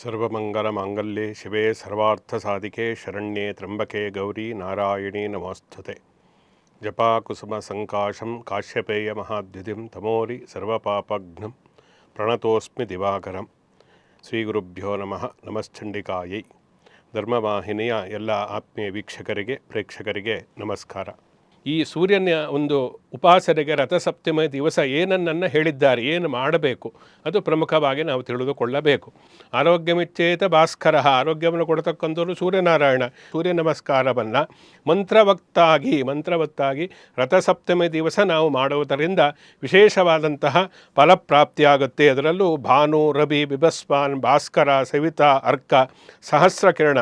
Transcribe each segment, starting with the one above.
ಸರ್ವಮಂಗಲಮಾಂಗಲ್ಯೆ ಶಿವೆ ಸರ್ವಾರ್ಥಸಾಧಿಕೆ ಶರಣ್ಯೆ ತ್ರ್ಯಂಬಕೆ ಗೌರಿ ನಾರಾಯಣಿ ನಮೋಸ್ತುತೆ. ಜಪಾಕುಸುಮ ಸಂಕಾಶಂ ಕಾಶ್ಯಪೇಯ ಮಹಾದ್ಯುತಿಂ ತಮೋರಿ ಸರ್ವಪಾಪಘ್ನಂ ಪ್ರಣತೋಸ್ಮಿ ದಿವಾಕರಂ. ಶ್ರೀ ಗುರುಭ್ಯೋ ನಮಃ. ನಮಶ್ಚಂಡಿಕಾಯೈ. ಧರ್ಮವಾಹಿನಿಯ ಎಲ್ಲ ಆತ್ಮೀಯ ವೀಕ್ಷಕರಿಗೆ ಪ್ರೇಕ್ಷಕರಿಗೆ ನಮಸ್ಕಾರ. ಈ ಸೂರ್ಯನ ಒಂದು ಉಪಾಸನೆಗೆ ರಥಸಪ್ತಮಿ ದಿವಸ ಏನನ್ನು ಹೇಳಿದ್ದಾರೆ, ಏನು ಮಾಡಬೇಕು, ಅದು ಪ್ರಮುಖವಾಗಿ ನಾವು ತಿಳಿದುಕೊಳ್ಳಬೇಕು. ಆರೋಗ್ಯಮಿಚ್ಚೇತ ಭಾಸ್ಕರ, ಆರೋಗ್ಯವನ್ನು ಕೊಡತಕ್ಕಂಥವ್ರು ಸೂರ್ಯನಾರಾಯಣ. ಸೂರ್ಯ ನಮಸ್ಕಾರವನ್ನು ಮಂತ್ರವತ್ತಾಗಿ ರಥಸಪ್ತಮಿ ದಿವಸ ನಾವು ಮಾಡುವುದರಿಂದ ವಿಶೇಷವಾದಂತಹ ಫಲಪ್ರಾಪ್ತಿಯಾಗುತ್ತೆ. ಅದರಲ್ಲೂ ಭಾನು, ರವಿ, ಬಿಭಸ್ವಾನ್, ಭಾಸ್ಕರ, ಸವಿತಾ, ಅರ್ಕ, ಸಹಸ್ರಕಿರಣ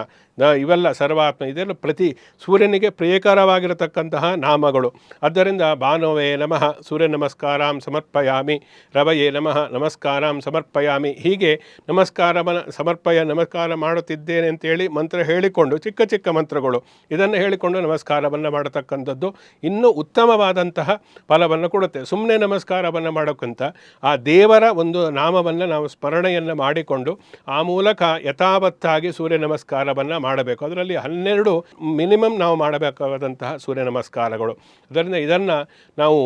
ಇವೆಲ್ಲ ಸರ್ವಾತ್ಮ, ಇದೆಲ್ಲ ಪ್ರತಿ ಸೂರ್ಯನಿಗೆ ಪ್ರಿಯಕರವಾಗಿರತಕ್ಕಂತಹ ನಾಮಗಳು. ಆದ್ದರಿಂದ ಭಾನುವೇ ನಮಃ ಸೂರ್ಯ ನಮಸ್ಕಾರಾಂ ಸಮರ್ಪಯಾಮಿ, ರವಯೇ ನಮಃ ನಮಸ್ಕಾರಾಂ ಸಮರ್ಪಯಾಮಿ, ಹೀಗೆ ನಮಸ್ಕಾರ ಮಾಡುತ್ತಿದ್ದೇನೆ ಅಂತೇಳಿ ಮಂತ್ರ ಹೇಳಿಕೊಂಡು, ಚಿಕ್ಕ ಚಿಕ್ಕ ಮಂತ್ರಗಳು, ಇದನ್ನು ಹೇಳಿಕೊಂಡು ನಮಸ್ಕಾರವನ್ನು ಮಾಡತಕ್ಕಂಥದ್ದು ಇನ್ನೂ ಉತ್ತಮವಾದಂತಹ ಫಲವನ್ನು ಕೊಡುತ್ತೆ. ಸುಮ್ಮನೆ ನಮಸ್ಕಾರವನ್ನು ಮಾಡೋಕ್ಕಿಂತ ಆ ದೇವರ ಒಂದು ನಾಮವನ್ನು ನಾವು ಸ್ಮರಣೆಯನ್ನು ಮಾಡಿಕೊಂಡು ಆ ಮೂಲಕ ಯಥಾವತ್ತಾಗಿ ಸೂರ್ಯ ನಮಸ್ಕಾರವನ್ನು ಮಾಡಬೇಕು. ಅದರಲ್ಲಿ 12 ಮಿನಿಮಮ್ ನಾವು ಮಾಡಬೇಕಾದಂತಹ ಸೂರ್ಯ ನಮಸ್ಕಾರಗಳು. ಅದರಿಂದ ಇದನ್ನು ನಾವು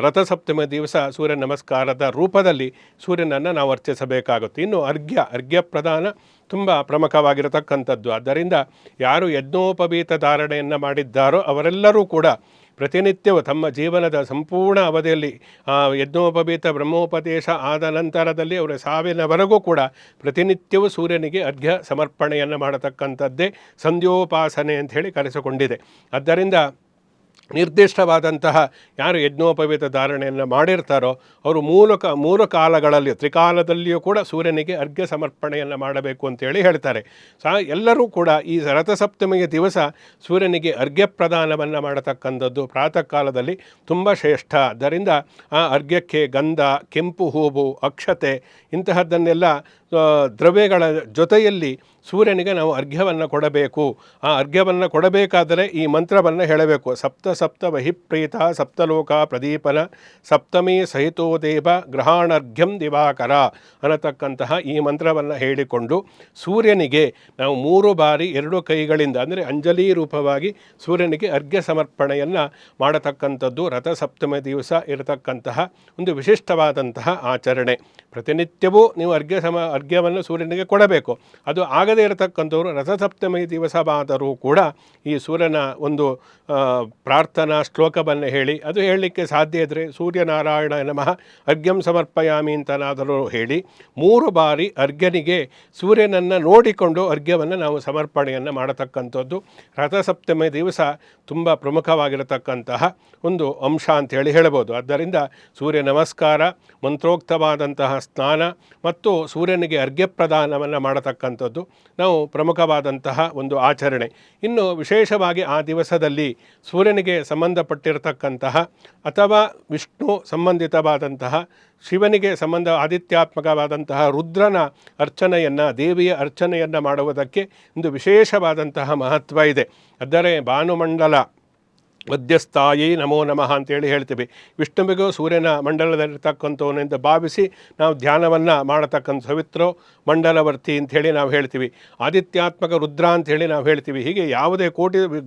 ರಥಸಪ್ತಮಿ ದಿವಸ ಸೂರ್ಯ ನಮಸ್ಕಾರದ ರೂಪದಲ್ಲಿ ಸೂರ್ಯನನ್ನು ನಾವು ಅರ್ಚಿಸಬೇಕಾಗುತ್ತೆ. ಇನ್ನು ಅರ್ಘ್ಯ ಪ್ರದಾನ ತುಂಬ ಪ್ರಮುಖವಾಗಿರತಕ್ಕಂಥದ್ದು. ಆದ್ದರಿಂದ ಯಾರು ಯಜ್ಞೋಪವೀತ ಧಾರಣೆಯನ್ನು ಮಾಡಿದ್ದಾರೋ ಅವರೆಲ್ಲರೂ ಕೂಡ ಪ್ರತಿನಿತ್ಯವೂ ತಮ್ಮ ಜೀವನದ ಸಂಪೂರ್ಣ ಅವಧಿಯಲ್ಲಿ ಯಜ್ಞೋಪವೀತ ಬ್ರಹ್ಮೋಪದೇಶ ಆದ ನಂತರದಲ್ಲಿ ಅವರ ಸಾವಿನವರೆಗೂ ಕೂಡ ಪ್ರತಿನಿತ್ಯವೂ ಸೂರ್ಯನಿಗೆ ಅರ್ಘ್ಯ ಸಮರ್ಪಣೆಯನ್ನು ಮಾಡತಕ್ಕಂಥದ್ದೇ ಸಂಧ್ಯೋಪಾಸನೆ ಅಂತ ಹೇಳಿ ಕರೆಸಿಕೊಂಡಿದೆ. ಆದ್ದರಿಂದ ನಿರ್ದಿಷ್ಟವಾದಂತಹ ಯಾರು ಯಜ್ಞೋಪವೀತ ಧಾರಣೆಯನ್ನು ಮಾಡಿರ್ತಾರೋ ಅವರು ಮೂರು ಕಾಲಗಳಲ್ಲಿ, ತ್ರಿಕಾಲದಲ್ಲಿಯೂ ಕೂಡ ಸೂರ್ಯನಿಗೆ ಅರ್ಘ್ಯ ಸಮರ್ಪಣೆಯನ್ನು ಮಾಡಬೇಕು ಅಂತೇಳಿ ಹೇಳ್ತಾರೆ. ಎಲ್ಲರೂ ಕೂಡ ಈ ರಥಸಪ್ತಮಿಯ ದಿವಸ ಸೂರ್ಯನಿಗೆ ಅರ್ಘ್ಯ ಪ್ರದಾನವನ್ನು ಮಾಡತಕ್ಕಂಥದ್ದು ಪ್ರಾತಃ ಕಾಲದಲ್ಲಿ ತುಂಬ ಶ್ರೇಷ್ಠ. ಆದ್ದರಿಂದ ಆ ಅರ್ಘ್ಯಕ್ಕೆ ಗಂಧ, ಕೆಂಪು ಹೂವು, ಅಕ್ಷತೆ ಇಂತಹದ್ದನ್ನೆಲ್ಲ ದ್ರವ್ಯಗಳ ಜೊತೆಯಲ್ಲಿ ಸೂರ್ಯನಿಗೆ ನಾವು ಅರ್ಘ್ಯವನ್ನು ಕೊಡಬೇಕು. ಆ ಅರ್ಘ್ಯವನ್ನು ಕೊಡಬೇಕಾದರೆ ಈ ಮಂತ್ರವನ್ನು ಹೇಳಬೇಕು. ಸಪ್ತ ಸಪ್ತ ವಹಿಪ್ರೀತ ಸಪ್ತಲೋಕ ಪ್ರದೀಪನ ಸಪ್ತಮಿ ಸಹಿತೋ ದೇವ ಗ್ರಹಾಣರ್ಘ್ಯಂ ದಿವಾಕರ ಅನ್ನತಕ್ಕಂತಹ ಈ ಮಂತ್ರವನ್ನು ಹೇಳಿಕೊಂಡು ಸೂರ್ಯನಿಗೆ ನಾವು 3 ಬಾರಿ 2 ಕೈಗಳಿಂದ ಅಂದರೆ ಅಂಜಲಿ ರೂಪವಾಗಿ ಸೂರ್ಯನಿಗೆ ಅರ್ಘ್ಯ ಸಮರ್ಪಣೆಯನ್ನು ಮಾಡತಕ್ಕಂಥದ್ದು ರಥಸಪ್ತಮಿ ದಿವಸ ಇರತಕ್ಕಂತಹ ಒಂದು ವಿಶಿಷ್ಟವಾದಂತಹ ಆಚರಣೆ. ಪ್ರತಿನಿತ್ಯವೂ ನೀವು ಅರ್ಘ್ಯವನ್ನು ಸೂರ್ಯನಿಗೆ ಕೊಡಬೇಕು. ಅದು ಆಗದೇ ಇರತಕ್ಕಂಥವರು ರಥಸಪ್ತಮಿ ದಿವಸವಾದರೂ ಕೂಡ ಈ ಸೂರ್ಯನ ಒಂದು ಪ್ರಾರ್ಥನಾ ಶ್ಲೋಕವನ್ನು ಹೇಳಿ, ಅದು ಹೇಳಲಿಕ್ಕೆ ಸಾಧ್ಯ ಇದ್ದರೆ ಸೂರ್ಯನಾರಾಯಣ ನಮಃ ಅರ್ಘ್ಯಂ ಸಮರ್ಪಯಾಮಿ ಅಂತನಾದರೂ ಹೇಳಿ 3 ಬಾರಿ ಅರ್ಘ್ಯನಿಗೆ ಸೂರ್ಯನನ್ನು ನೋಡಿಕೊಂಡು ಅರ್ಘ್ಯವನ್ನು ನಾವು ಸಮರ್ಪಣೆಯನ್ನು ಮಾಡತಕ್ಕಂಥದ್ದು ರಥಸಪ್ತಮಿ ದಿವಸ ತುಂಬ ಪ್ರಮುಖವಾಗಿರತಕ್ಕಂತಹ ಒಂದು ಅಂಶ ಅಂಥೇಳಿ ಹೇಳ್ಬೋದು. ಆದ್ದರಿಂದ ಸೂರ್ಯ ನಮಸ್ಕಾರ, ಮಂತ್ರೋಕ್ತವಾದಂತಹ ಸ್ನಾನ ಮತ್ತು ಸೂರ್ಯನಿಗೆ ಅರ್ಘ್ಯ ಪ್ರದಾನವನ್ನು ಮಾಡತಕ್ಕಂಥದ್ದು ನಾವು ಪ್ರಮುಖವಾದಂತಹ ಒಂದು ಆಚರಣೆ. ಇನ್ನು ವಿಶೇಷವಾಗಿ ಆ ದಿವಸದಲ್ಲಿ ಸೂರ್ಯನಿಗೆ ಸಂಬಂಧಪಟ್ಟಿರತಕ್ಕಂತಹ ಅಥವಾ ವಿಷ್ಣು ಸಂಬಂಧಿತವಾದಂತಹ, ಶಿವನಿಗೆ ಆದಿತ್ಯಾತ್ಮಕವಾದಂತಹ ರುದ್ರನ ಅರ್ಚನೆಯನ್ನು, ದೇವಿಯ ಅರ್ಚನೆಯನ್ನು ಮಾಡುವುದಕ್ಕೆ ಒಂದು ವಿಶೇಷವಾದಂತಹ ಮಹತ್ವ ಇದೆ. ಅಂದರೆ ಭಾನುಮಂಡಲ ಮಧ್ಯಸ್ಥಾಯಿ ನಮೋ ನಮಃ ಅಂತೇಳಿ ಹೇಳ್ತೀವಿ. ವಿಷ್ಣುವಿಗೂ ಸೂರ್ಯನ ಮಂಡಲದಲ್ಲಿರ್ತಕ್ಕಂಥವನೆಂದು ಭಾವಿಸಿ ನಾವು ಧ್ಯಾನವನ್ನು ಮಾಡತಕ್ಕಂಥ ಸವಿತ್ರೋ ಮಂಡಲವರ್ತಿ ಅಂಥೇಳಿ ನಾವು ಹೇಳ್ತೀವಿ. ಆದಿತ್ಯಾತ್ಮಕ ರುದ್ರ ಅಂಥೇಳಿ ನಾವು ಹೇಳ್ತೀವಿ. ಹೀಗೆ ಯಾವುದೇ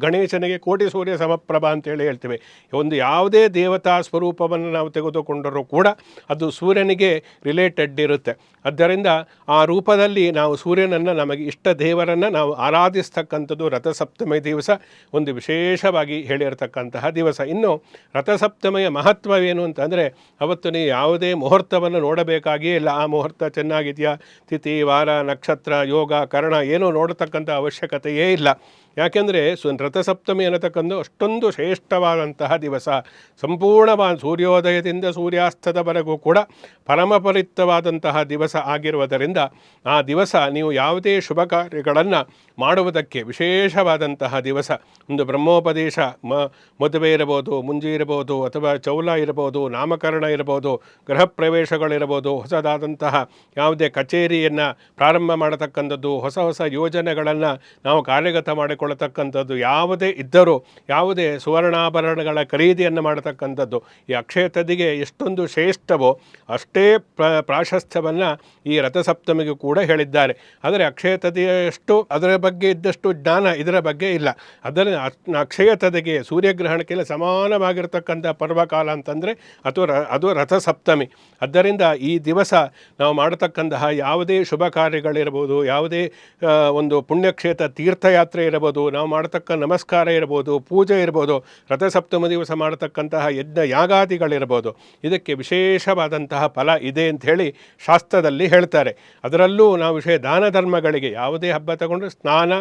ಗಣೇಶನಿಗೆ ಕೋಟಿ ಸೂರ್ಯ ಸಮಪ್ರಭಾ ಅಂತೇಳಿ ಹೇಳ್ತೀವಿ. ಒಂದು ಯಾವುದೇ ದೇವತಾ ಸ್ವರೂಪವನ್ನು ನಾವು ತೆಗೆದುಕೊಂಡರೂ ಕೂಡ ಅದು ಸೂರ್ಯನಿಗೆ ರಿಲೇಟೆಡ್ ಇರುತ್ತೆ. ಆದ್ದರಿಂದ ಆ ರೂಪದಲ್ಲಿ ನಾವು ಸೂರ್ಯನನ್ನು, ನಮಗೆ ಇಷ್ಟ ದೇವರನ್ನು ನಾವು ಆರಾಧಿಸ್ತಕ್ಕಂಥದ್ದು ರಥಸಪ್ತಮಿ ದಿವಸ ಒಂದು ವಿಶೇಷವಾಗಿ ಹೇಳಿರತಕ್ಕಂತಹ ದಿವಸ. ಇನ್ನು ರಥಸಪ್ತಮಿಯ ಮಹತ್ವವೇನು ಅಂತಂದರೆ ಅವತ್ತು ನೀವು ಯಾವುದೇ ಮುಹೂರ್ತವನ್ನು ನೋಡಬೇಕಾಗಿಯೇ ಇಲ್ಲ. ಆ ಮುಹೂರ್ತ ಚೆನ್ನಾಗಿದೆಯಾ, ತಿಥಿ, ವಾರ, ನಕ್ಷತ್ರ, ಯೋಗ, ಕರ್ಣ ಏನೂ ನೋಡತಕ್ಕಂಥ ಅವಶ್ಯಕತೆಯೇ ಇಲ್ಲ. ಯಾಕೆಂದರೆ ರಥಸಪ್ತಮಿ ಅನ್ನತಕ್ಕಂಥ ಅಷ್ಟೊಂದು ಶ್ರೇಷ್ಠವಾದಂತಹ ದಿವಸ. ಸಂಪೂರ್ಣವಾದ ಸೂರ್ಯೋದಯದಿಂದ ಸೂರ್ಯಾಸ್ತದವರೆಗೂ ಕೂಡ ಪರಮಪವಿತ್ರವಾದಂತಹ ದಿವಸ ಆಗಿರುವುದರಿಂದ ಆ ದಿವಸ ನೀವು ಯಾವುದೇ ಶುಭ ಕಾರ್ಯಗಳನ್ನು ಮಾಡುವುದಕ್ಕೆ ವಿಶೇಷವಾದಂತಹ ದಿವಸ. ಒಂದು ಬ್ರಹ್ಮೋಪದೇಶ, ಮದುವೆ ಇರಬಹುದು, ಮುಂಜಿ ಇರಬಹುದು, ಅಥವಾ ಚೌಲ ಇರಬಹುದು, ನಾಮಕರಣ ಇರಬಹುದು, ಗೃಹ ಪ್ರವೇಶಗಳಿರಬಹುದು, ಹೊಸದಾದಂತಹ ಯಾವುದೇ ಕಚೇರಿಯನ್ನು ಪ್ರಾರಂಭ ಮಾಡತಕ್ಕಂಥದ್ದು, ಹೊಸ ಯೋಜನೆಗಳನ್ನು ನಾವು ಕಾರ್ಯಗತ ಮಾಡಿಕೊಂಡು ಮಾಡಿಕೊಳ್ಳತಕ್ಕಂಥದ್ದು, ಯಾವುದೇ ಇದ್ದರೂ ಯಾವುದೇ ಸುವರ್ಣಾಭರಣಗಳ ಖರೀದಿಯನ್ನು ಮಾಡತಕ್ಕಂಥದ್ದು ಈ ಅಕ್ಷಯ ತದಿಗೆ ಎಷ್ಟೊಂದು ಶ್ರೇಷ್ಠವೋ ಅಷ್ಟೇ ಪ್ರಾಶಸ್ತ್ಯವನ್ನು ಈ ರಥಸಪ್ತಮಿಗೂ ಕೂಡ ಹೇಳಿದ್ದಾರೆ. ಆದರೆ ಅಕ್ಷಯ ತದಿಯಷ್ಟು ಅದರ ಬಗ್ಗೆ ಇದ್ದಷ್ಟು ಜ್ಞಾನ ಇದರ ಬಗ್ಗೆ ಇಲ್ಲ. ಅದರ ಅಕ್ಷಯ ತದಿಗೆ ಸೂರ್ಯಗ್ರಹಣಕ್ಕೆಲ್ಲ ಸಮಾನವಾಗಿರ್ತಕ್ಕಂಥ ಪರ್ವಕಾಲ ಅಂತಂದರೆ ಅದು ರಥಸಪ್ತಮಿ. ಆದ್ದರಿಂದ ಈ ದಿವಸ ನಾವು ಮಾಡತಕ್ಕಂತಹ ಯಾವುದೇ ಶುಭ ಕಾರ್ಯಗಳಿರ್ಬೋದು, ಯಾವುದೇ ಒಂದು ಪುಣ್ಯಕ್ಷೇತ್ರ ತೀರ್ಥಯಾತ್ರೆ ಇರಬಹುದು, ನಾವು ಮಾಡತಕ್ಕ ನಮಸ್ಕಾರ ಇರ್ಬೋದು, ಪೂಜೆ ಇರ್ಬೋದು, ರಥಸಪ್ತಮಿ ದಿವಸ ಮಾಡತಕ್ಕಂತಹ ಯಜ್ಞ ಯಾಗಾದಿಗಳಿರ್ಬೋದು, ಇದಕ್ಕೆ ವಿಶೇಷವಾದಂತಹ ಫಲ ಇದೆ ಅಂಥೇಳಿ ಶಾಸ್ತ್ರದಲ್ಲಿ ಹೇಳ್ತಾರೆ. ಅದರಲ್ಲೂ ನಾವು ದಾನ ಧರ್ಮಗಳಿಗೆ ಯಾವುದೇ ಹಬ್ಬ ತಗೊಂಡು ಸ್ನಾನ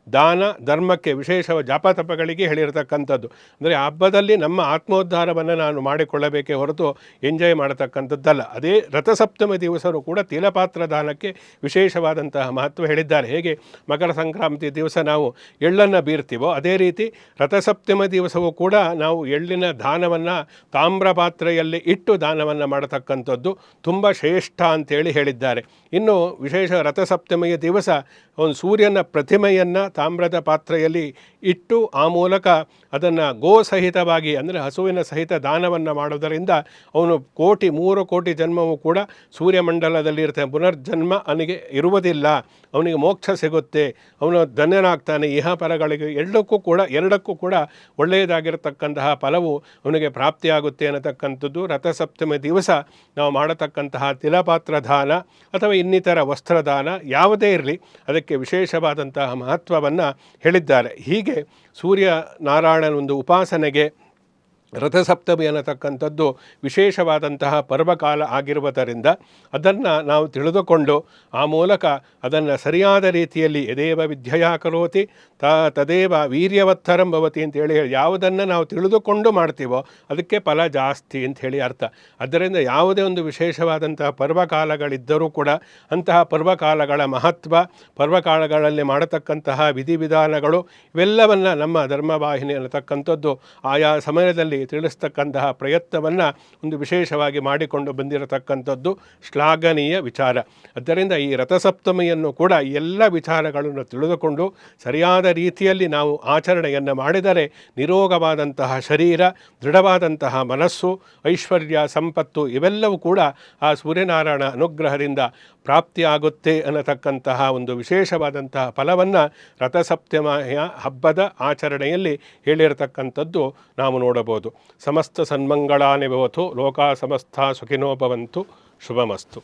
ದಾನ ಧರ್ಮಕ್ಕೆ ವಿಶೇಷ ಜಾಪತಪಗಳಿಗೆ ಹೇಳಿರ್ತಕ್ಕಂಥದ್ದು. ಅಂದರೆ ಆ ಹಬ್ಬದಲ್ಲಿ ನಮ್ಮ ಆತ್ಮೋದ್ಧಾರವನ್ನು ನಾನು ಮಾಡಿಕೊಳ್ಳಬೇಕೇ ಹೊರತು ಎಂಜಾಯ್ ಮಾಡತಕ್ಕಂಥದ್ದಲ್ಲ. ಅದೇ ರಥಸಪ್ತಮಿ ದಿವಸವೂ ಕೂಡ ತಿಲಪಾತ್ರ ದಾನಕ್ಕೆ ವಿಶೇಷವಾದಂತಹ ಮಹತ್ವ ಹೇಳಿದ್ದಾರೆ. ಹೇಗೆ ಮಕರ ಸಂಕ್ರಾಂತಿ ದಿವಸ ನಾವು ಎಳ್ಳನ್ನು ಬೀರ್ತೀವೋ ಅದೇ ರೀತಿ ರಥಸಪ್ತಮಿ ದಿವಸವೂ ಕೂಡ ನಾವು ಎಳ್ಳಿನ ದಾನವನ್ನು ತಾಮ್ರ ಪಾತ್ರೆಯಲ್ಲಿ ಇಟ್ಟು ದಾನವನ್ನು ಮಾಡತಕ್ಕಂಥದ್ದು ತುಂಬ ಶ್ರೇಷ್ಠ ಅಂತೇಳಿ ಹೇಳಿದ್ದಾರೆ. ಇನ್ನು ವಿಶೇಷ ರಥಸಪ್ತಮಿಯ ದಿವಸ ಒಂದು ಸೂರ್ಯನ ಪ್ರತಿಮೆಯನ್ನು ತಾಮ್ರದ ಪಾತ್ರೆಯಲ್ಲಿ ಇಟ್ಟು ಆ ಮೂಲಕ ಅದನ್ನು ಗೋ ಸಹಿತವಾಗಿ ಅಂದರೆ ಹಸುವಿನ ಸಹಿತ ದಾನವನ್ನು ಮಾಡೋದರಿಂದ ಅವನು 3 ಕೋಟಿ ಜನ್ಮವೂ ಕೂಡ ಸೂರ್ಯಮಂಡಲದಲ್ಲಿ ಇರ್ತಾನೆ. ಪುನರ್ಜನ್ಮ ಅವನಿಗೆ ಇರುವುದಿಲ್ಲ, ಅವನಿಗೆ ಮೋಕ್ಷ ಸಿಗುತ್ತೆ, ಅವನು ಧನ್ಯನಾಗ್ತಾನೆ. ಇಹಪರಗಳಿಗೆ ಎರಡಕ್ಕೂ ಕೂಡ ಒಳ್ಳೆಯದಾಗಿರತಕ್ಕಂತಹ ಫಲವು ಅವನಿಗೆ ಪ್ರಾಪ್ತಿಯಾಗುತ್ತೆ ಅನ್ನತಕ್ಕಂಥದ್ದು ರಥಸಪ್ತಮಿ ದಿವಸ ನಾವು ಮಾಡತಕ್ಕಂತಹ ತಿಲಪಾತ್ರ ದಾನ ಅಥವಾ ಇನ್ನಿತರ ವಸ್ತ್ರದಾನ ಯಾವುದೇ ಇರಲಿ ಅದಕ್ಕೆ ವಿಶೇಷವಾದಂತಹ ಮಹತ್ವವನ್ನು ಹೇಳಿದ್ದಾರೆ. ಹೀಗೆ ಸೂರ್ಯನಾರಾಯಣನ ಒಂದು ಉಪಾಸನೆಗೆ ರಥಸಪ್ತಮಿ ಅನ್ನತಕ್ಕಂಥದ್ದು ವಿಶೇಷವಾದಂತಹ ಪರ್ವಕಾಲ ಆಗಿರುವುದರಿಂದ ಅದನ್ನು ನಾವು ತಿಳಿದುಕೊಂಡು ಆ ಮೂಲಕ ಅದನ್ನು ಸರಿಯಾದ ರೀತಿಯಲ್ಲಿ ಯದೇವ ವಿದ್ಯೆಯಾ ಕರೋತಿ ತದೇವ ವೀರ್ಯವತ್ತರಂ ಭವತಿ ಅಂತೇಳಿ ಯಾವುದನ್ನು ನಾವು ತಿಳಿದುಕೊಂಡು ಮಾಡ್ತೀವೋ ಅದಕ್ಕೆ ಫಲ ಜಾಸ್ತಿ ಅಂಥೇಳಿ ಅರ್ಥ. ಆದ್ದರಿಂದ ಯಾವುದೇ ಒಂದು ವಿಶೇಷವಾದಂತಹ ಪರ್ವಕಾಲಗಳಿದ್ದರೂ ಕೂಡ ಅಂತಹ ಪರ್ವಕಾಲಗಳ ಮಹತ್ವ, ಪರ್ವಕಾಲಗಳಲ್ಲಿ ಮಾಡತಕ್ಕಂತಹ ವಿಧಿವಿಧಾನಗಳು ಇವೆಲ್ಲವನ್ನು ನಮ್ಮ ಧರ್ಮವಾಹಿನಿ ಅನ್ನತಕ್ಕಂಥದ್ದು ಆಯಾ ಸಮಯದಲ್ಲಿ ತಿಳಿಸ್ತಕ್ಕಂತಹ ಪ್ರಯತ್ನವನ್ನು ಒಂದು ವಿಶೇಷವಾಗಿ ಮಾಡಿಕೊಂಡು ಬಂದಿರತಕ್ಕಂಥದ್ದು ಶ್ಲಾಘನೀಯ ವಿಚಾರ. ಆದ್ದರಿಂದ ಈ ರಥಸಪ್ತಮಿಯನ್ನು ಕೂಡ ಎಲ್ಲ ವಿಚಾರಗಳನ್ನು ತಿಳಿದುಕೊಂಡು ಸರಿಯಾದ ರೀತಿಯಲ್ಲಿ ನಾವು ಆಚರಣೆಯನ್ನು ಮಾಡಿದರೆ ನಿರೋಗವಾದಂತಹ ಶರೀರ, ದೃಢವಾದಂತಹ ಮನಸ್ಸು, ಐಶ್ವರ್ಯ, ಸಂಪತ್ತು ಇವೆಲ್ಲವೂ ಕೂಡ ಆ ಸೂರ್ಯನಾರಾಯಣ ಅನುಗ್ರಹದಿಂದ ಪ್ರಾಪ್ತಿಯಾಗುತ್ತೆ ಅನ್ನತಕ್ಕಂತಹ ಒಂದು ವಿಶೇಷವಾದಂತಹ ಫಲವನ್ನು ರಥಸಪ್ತಮಿಯ ಹಬ್ಬದ ಆಚರಣೆಯಲ್ಲಿ ಹೇಳಿರತಕ್ಕಂಥದ್ದು ನಾವು ನೋಡಬಹುದು. ಸಮಸ್ತ ಸನ್ಮಂಗಳಾನಿ ಭವತು, ಲೋಕಾ ಸಮಸ್ತ ಸುಖಿನೋ ಭವಂತು. ಶುಭಮಸ್ತು.